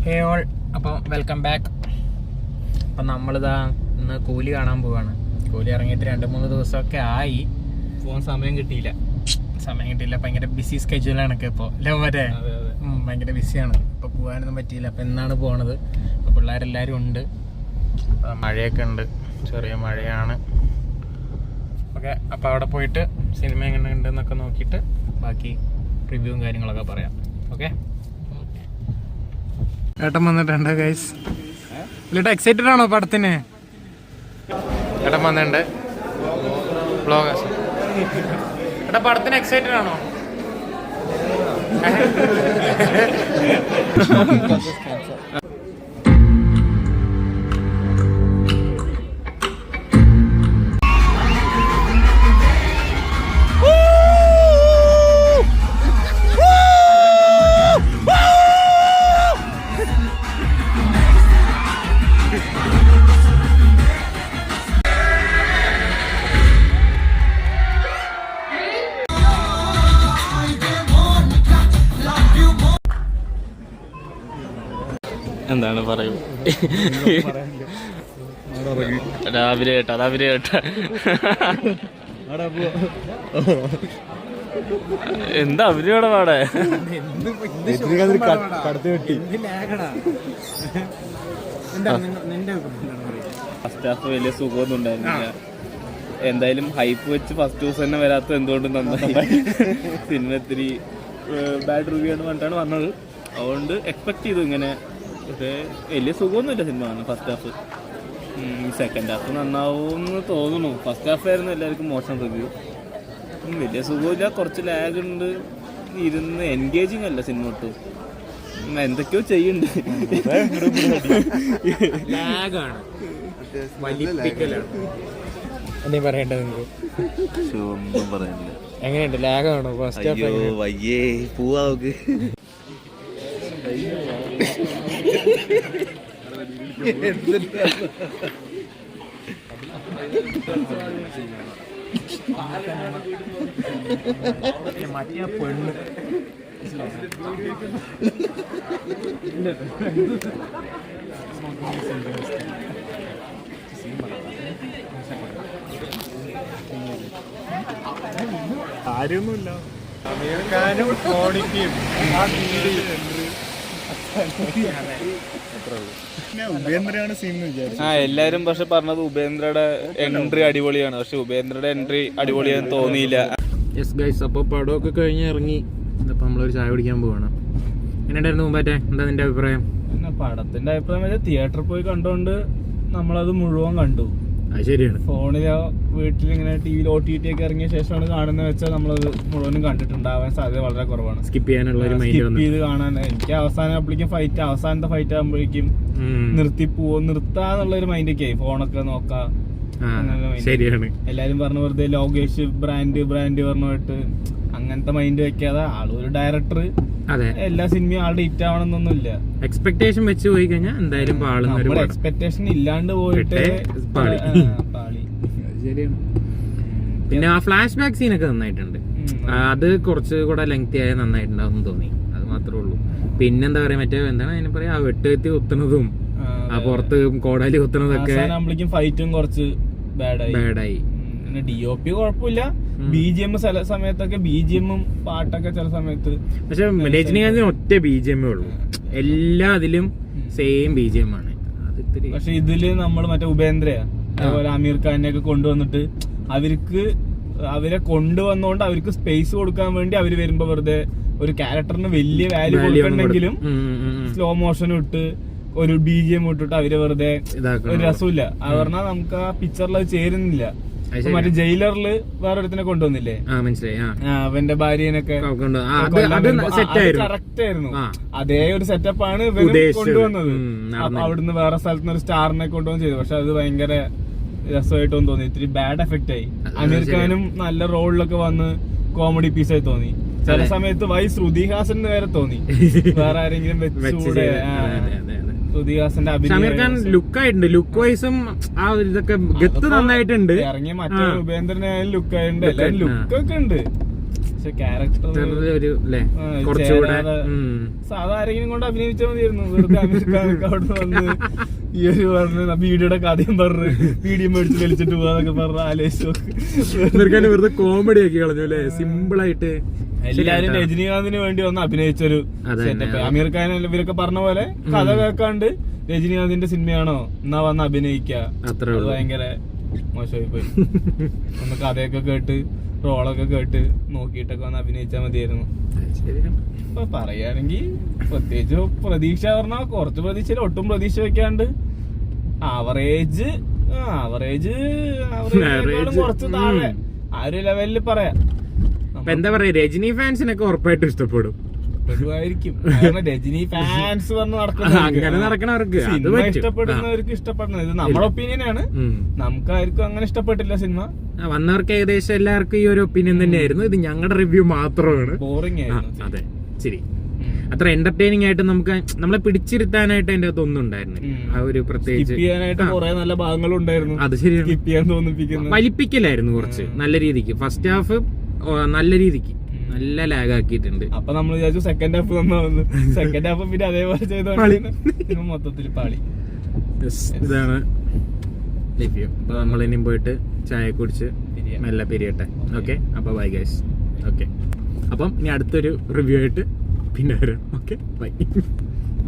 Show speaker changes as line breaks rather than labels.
ഹേ all, അപ്പോൾ welcome back. അപ്പം നമ്മളിതാ ഇന്ന് കൂലി കാണാൻ പോവാണ്. കൂലി ഇറങ്ങിയിട്ട് 2-3 ദിവസമൊക്കെ ആയി.
പോകാൻ സമയം കിട്ടിയില്ല.
ഭയങ്കര ബിസി സ്കെഡ്യൂളാണ് ഇപ്പോൾ അല്ലേ മറ്റേ. ഭയങ്കര ബിസിയാണ്, ഇപ്പോൾ പോകാനൊന്നും പറ്റിയില്ല. അപ്പം എന്നാണ് പോണത്. അപ്പോൾ പിള്ളേരെല്ലാവരും ഉണ്ട്, മഴയൊക്കെ ഉണ്ട്, ചെറിയ മഴയാണ്. ഓക്കെ, അപ്പോൾ അവിടെ പോയിട്ട് സിനിമ എങ്ങനെ ഉണ്ടെന്നൊക്കെ നോക്കിയിട്ട് ബാക്കി റിവ്യൂവും കാര്യങ്ങളൊക്കെ പറയാം. ഓക്കെ, ഏട്ടൻ വന്നിട്ടുണ്ട് ഗൈസ്. ഇല്ലേട്ടാ എക്സൈറ്റഡ് ആണോ പടത്തിന്? ഏട്ടൻ വന്നിട്ടുണ്ട്. വ്ളോഗേഴ്സ് ഏട്ടാ പടത്തിന് എക്സൈറ്റഡ് ആണോ?
എന്താണ് പറയൂ? രാവിലെ എന്താ അവരിവിടെ പാടെ? ഫസ്റ്റ് ഹാഫ് വലിയ സുഖമൊന്നും ഉണ്ടായിരുന്നില്ല. എന്തായാലും ഹൈപ്പ് വെച്ച് ഫസ്റ്റ് ദിവസം തന്നെ വരാത്തത് എന്തുകൊണ്ടും നന്നായി. സിനിമ ഇത്തിരി ബാഡ് റിവ്യൂ ആണ് പറഞ്ഞിട്ടാണ് വന്നത്. അതുകൊണ്ട് എക്സ്പെക്ട് ചെയ്തു ഇങ്ങനെ. പക്ഷേ വലിയ സുഖമൊന്നുമില്ല സിനിമ ആണ് ഫസ്റ്റ് ഹാഫ്. സെക്കൻഡ് ഹാഫ് നന്നാവുമെന്ന് തോന്നുന്നു. ഫസ്റ്റ് ഹാഫ് ആയിരുന്നു എല്ലാവർക്കും മോശം റിവ്യൂ. വലിയ സുഖമില്ല, കുറച്ച് ലാഗ് ഉണ്ട്, ഇരുന്ന് എൻഗേജിങ് അല്ല സിനിമ ഒട്ടും. എന്തൊക്കെയോ ചെയ്യുന്നുണ്ട്.
പറയണ്ടത് നിങ്ങൾക്ക്? എങ്ങനെയുണ്ട്? ലാഗാണോ ഫസ്റ്റ് ഹാഫ്?
വയ്യേ പോവാ നോക്ക്.
മറ്റേ പെണ്ണ് കാര്യമൊന്നുമില്ല. അമീർ ഖാനും കോണിക്കും ഉപേന്ദ്രയാണ് സീൻ എന്ന് വിചാരിച്ചു.
എല്ലാരും പക്ഷെ പറഞ്ഞത് ഉപേന്ദ്രയുടെ എൻട്രി അടിപൊളിയാണ്. പക്ഷെ ഉപേന്ദ്രയുടെ എൻട്രി അടിപൊളിയാന്ന് തോന്നിയില്ല.
യെസ് ഗൈസ്, അപ്പോൾ പടമൊക്കെ കഴിഞ്ഞ് ഇറങ്ങി. ഇപ്പം നമ്മളൊരു ചായ കുടിക്കാൻ പോവാണ്. എങ്ങനെയുണ്ടായിരുന്നു മുമ്പാറ്റെ? എന്താ നിന്റെ അഭിപ്രായം?
പിന്നെ പടത്തിന്റെ അഭിപ്രായം വെച്ചാൽ തിയേറ്ററിൽ പോയി കണ്ടുകൊണ്ട് നമ്മളത് മുഴുവൻ കണ്ടു.
അത് ശരിയാണ്.
ഫോണിലോ വീട്ടിലിങ്ങനെ ടി.വിയിൽ OTT ഒക്കെ ഇറങ്ങിയ ശേഷമാണ് കാണുന്നത് വെച്ചാൽ നമ്മളത് മുഴുവനും കണ്ടിട്ടുണ്ടാവാൻ സാധ്യത വളരെ കുറവാണ്.
സ്കിപ്പ് ചെയ്യാനുള്ള ഒരു മൈൻഡ്
സ്കിപ്പ് ചെയ്ത് കാണാൻ. എനിക്ക് അവസാനത്തെ ഫൈറ്റ് ആകുമ്പോഴേക്കും നിർത്താന്നുള്ളൊരു മൈൻഡൊക്കെ ആയി. ഫോണൊക്കെ നോക്കാം.
ശരിയാണ്.
എല്ലാരും പറഞ്ഞ വെറുതെ ലോകേഷ് ബ്രാൻഡ് പറഞ്ഞിട്ട് അങ്ങനത്തെ മൈൻഡ് വെക്കാതെ ആളൊരു ഡയറക്ടർ.
അതെ, എല്ലാ
സിനിമയും ആളുടെ ഹിറ്റ് ആവണമെന്നൊന്നുമില്ല.
എക്സ്പെക്ടേഷൻ വെച്ച് പോയി കഴിഞ്ഞാൽ എന്തായാലും
എക്സ്പെക്ടേഷൻ ഇല്ലാണ്ട് പോയിട്ട് പാളി.
ശരിയാണ്. പിന്നെ ആ ഫ്ലാഷ് ബാക്ക് സീനൊക്കെ നന്നായിട്ടുണ്ട്. അത് കുറച്ച് കൂടെ ലെങ്തി ആയ നന്നായിട്ടുണ്ടാവും തോന്നി. അത് മാത്രമേ ഉള്ളൂ. പിന്നെന്താ പറയാ, മറ്റേ എന്താണ് അതിനെ പറയാ, ആ വെട്ടുകത്തി കുത്തുന്നതും ആ പുറത്ത് കോടാലി കുത്തുന്നതൊക്കെ
ഫൈറ്റും കുറച്ച് ബാഡായി. പിന്നെ DOP കുഴപ്പമില്ല. BGM ചില സമയത്തൊക്കെ BGMഉം പാട്ടൊക്കെ ചില സമയത്ത്. പക്ഷെ
രജനീകാന്തിന് ഒറ്റ BGM ഉള്ളൂ. എല്ലാ അതിലും സെയിം BGM ആണ്.
പക്ഷെ ഇതില് നമ്മൾ മറ്റേ ഉപേന്ദ്രയാ അതുപോലെ അമീർ ഖാനെ ഒക്കെ കൊണ്ടുവന്നിട്ട് അവരെ കൊണ്ടുവന്നോണ്ട് അവർക്ക് സ്പേസ് കൊടുക്കാൻ വേണ്ടി അവര് വരുമ്പോ വെറുതെ ഒരു ക്യാരക്ടറിന് വലിയ വാല്യൂ കൊടുക്കണമെങ്കിലും സ്ലോ മോഷൻ ഇട്ട് ഒരു BGM ഇട്ടിട്ട് അവര് വെറുതെ ഒരു രസമില്ല. അത് പറഞ്ഞാൽ നമുക്ക് ആ പിക്ചറിൽ അത് ചേരുന്നില്ല. മറ്റേ ജയിലറില് വേറൊരുത്തിനെ കൊണ്ടുവന്നില്ലേ, അവന്റെ ഭാര്യനൊക്കെ കറക്റ്റ് ആയിരുന്നു. അതേ ഒരു സെറ്റപ്പാണ് കൊണ്ടുവന്നത്. അവിടുന്ന് വേറെ സ്ഥലത്തുനിന്ന് ഒരു സ്റ്റാറിനെ കൊണ്ടുവന്ന് ചെയ്തു. പക്ഷെ അത് ഭയങ്കര രസമായിട്ടൊന്നും തോന്നി. ഇത്തിരി ബാഡ് എഫക്റ്റ് ആയി. അമീർ ഖാനും നല്ല റോളിലൊക്കെ വന്ന് കോമഡി പീസായി തോന്നി. ചില സമയത്ത് ശ്രുതി ഹാസൻ വരെ തോന്നി. വേറെ ആരെങ്കിലും വെച്ചുകൂടെ? ശ്രുതിഹാസന്റെ
അഭിനയം ലുക്ക് ആയിട്ടുണ്ട്. ലുക്ക് വൈസും ആ ഇതൊക്കെ ഗത്ത് നന്നായിട്ടുണ്ട്.
ഇറങ്ങിയ മറ്റേ ഉപേന്ദ്രനായാലും ലുക്ക് ആയിട്ടുണ്ട്. എല്ലാരും ലുക്കൊക്കെ ഉണ്ട്. പക്ഷെ ക്യാരക്ടർ
ഒരു കുറച്ചുകൂടെ
സാധാ ആരെങ്കിലും കൊണ്ട് അഭിനയിച്ചാൽ മതിയായിരുന്നു. വെറുതെ അമീർഖാനൊക്കെ അവിടെ വന്ന് ഈ ഒരു പറഞ്ഞ വീഡിയോയുടെ കഥയും പറഞ്ഞ് വീഡിയോ മേടിച്ച് വലിച്ചിട്ട് പോവാന്നൊക്കെ പറഞ്ഞ ആലോചിച്ചു.
വെറുതെ കോമഡി ആക്കി കളഞ്ഞു അല്ലെ, സിമ്പിൾ ആയിട്ട്.
എല്ലാരും രജനീകാന്തിന് വേണ്ടി വന്ന് അഭിനയിച്ചൊരു സെറ്റപ്പ്. അമീർ ഖാൻ ഇവരൊക്കെ പറഞ്ഞ പോലെ കഥ കേൾക്കാണ്ട് രജനീകാന്തിന്റെ സിനിമയാണോ എന്നാ വന്ന് അഭിനയിക്ക, അത് ഭയങ്കര മോശമായി പോയി. ഒന്ന് കഥയൊക്കെ കേട്ട് റോളൊക്കെ കേട്ട് നോക്കിയിട്ടൊക്കെ വന്ന് അഭിനയിച്ചാൽ മതിയായിരുന്നു. ഇപ്പൊ പറയുകയാണെങ്കിൽ പ്രത്യേകിച്ച് പ്രതീക്ഷ പറഞ്ഞാൽ കുറച്ച് പ്രതീക്ഷയിൽ ഒട്ടും പ്രതീക്ഷ വെക്കാണ്ട് ആവറേജ് കുറച്ച് താഴെ ആ ഒരു ലെവലിൽ പറയാം.
എന്താ പറയാ, രജനി ഫാൻസിനൊക്കെ ഉറപ്പായിട്ടും ഇഷ്ടപ്പെടും.
രജനി ഫാൻസ് വന്ന്
അങ്ങനെ നടക്കണവർക്ക്
ഇഷ്ടപ്പെടുന്നവർക്ക് ഇഷ്ടപ്പെടുന്നത് ഇത് നമ്മുടെ ഒപ്പീനിയനാണ്. നമുക്കാർക്കും അങ്ങനെ ഇഷ്ടപ്പെട്ടില്ല സിനിമ.
വന്നവർക്ക് ഏകദേശം എല്ലാവർക്കും ഈ ഒരു ഒപ്പീനിയൻ തന്നെയായിരുന്നു. ഇത് ഞങ്ങളുടെ റിവ്യൂ മാത്രമാണ്.
ബോറിംഗ് ആയിരുന്നു.
അതെ, ശരി. അത്ര എന്റർടൈനിങ് ആയിട്ട് നമ്മളെ പിടിച്ചിരുത്താനായിട്ട് അതിന്റെ അകത്ത് ഒന്നും ഉണ്ടായിരുന്നില്ല. ആ ഒരു പ്രത്യേകിച്ച്
കുറെ നല്ല ഭാഗങ്ങളുണ്ടായിരുന്നു.
അത് ശരിയാണ്,
സ്കിപ്പ് ചെയ്യാൻ തോന്നിപ്പിക്കുന്നു.
വലിപ്പിക്കലായിരുന്നു കുറച്ച് നല്ല രീതിക്ക്. ഫസ്റ്റ് ഹാഫ് നല്ല രീതിക്ക് നല്ല ലാഗ് ആക്കിയിട്ടുണ്ട്.
അപ്പൊ നമ്മൾ വിചാരിച്ചു സെക്കൻഡ് ഹാഫ് വന്നു. സെക്കൻഡ് ഹാഫ് പിന്നെ അതേപോലെ ചെയ്തോണ്ട് മൊത്തത്തിൽ പാളി.
ഇതാണ് റിവ്യൂ. അപ്പൊ നമ്മളിനിയും പോയിട്ട് ചായ കുടിച്ച് മെല്ലെ പിരിയട്ടെ. ഓക്കെ, അപ്പൊ ബൈ ഗൈസ്. ഓക്കെ, അപ്പം ഇനി അടുത്തൊരു റിവ്യൂ ആയിട്ട് പിന്നെ വരാം. Okay, by.